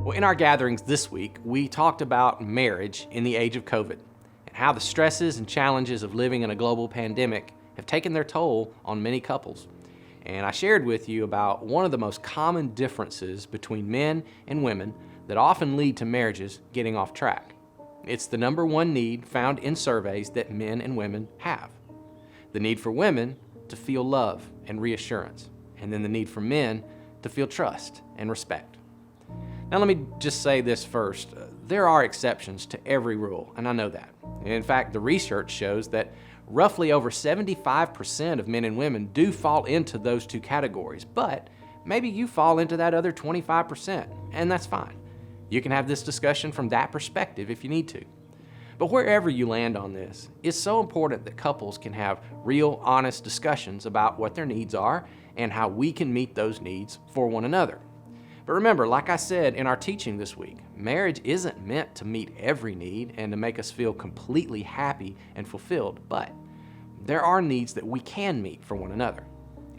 Well, in our gatherings this week, we talked about marriage in the age of COVID and how the stresses and challenges of living in a global pandemic have taken their toll on many couples. And I shared with you about one of the most common differences between men and women that often lead to marriages getting off track. It's the number one need found in surveys that men and women have. The need for women to feel love and reassurance, and then the need for men to feel trust and respect. Now let me just say this first. There are exceptions to every rule, and I know that. In fact, the research shows that roughly over 75% of men and women do fall into those two categories, but maybe you fall into that other 25%, and that's fine. You can have this discussion from that perspective if you need to. But wherever you land on this, it's so important that couples can have real, honest discussions about what their needs are and how we can meet those needs for one another. But remember, like I said in our teaching this week, marriage isn't meant to meet every need and to make us feel completely happy and fulfilled, but there are needs that we can meet for one another.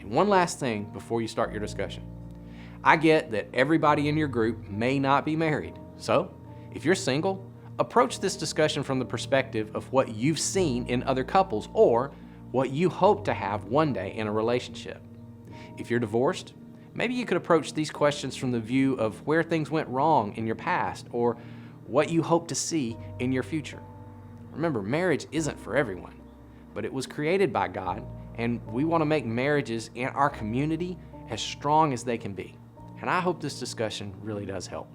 And one last thing before you start your discussion. I get that everybody in your group may not be married, so if you're single, approach this discussion from the perspective of what you've seen in other couples or what you hope to have one day in a relationship. If you're divorced, maybe you could approach these questions from the view of where things went wrong in your past or what you hope to see in your future. Remember, marriage isn't for everyone, but it was created by God, and we want to make marriages in our community as strong as they can be. And I hope this discussion really does help.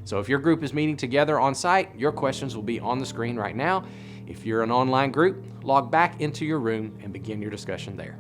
So if your group is meeting together on site, your questions will be on the screen right now. If you're an online group, log back into your room and begin your discussion there.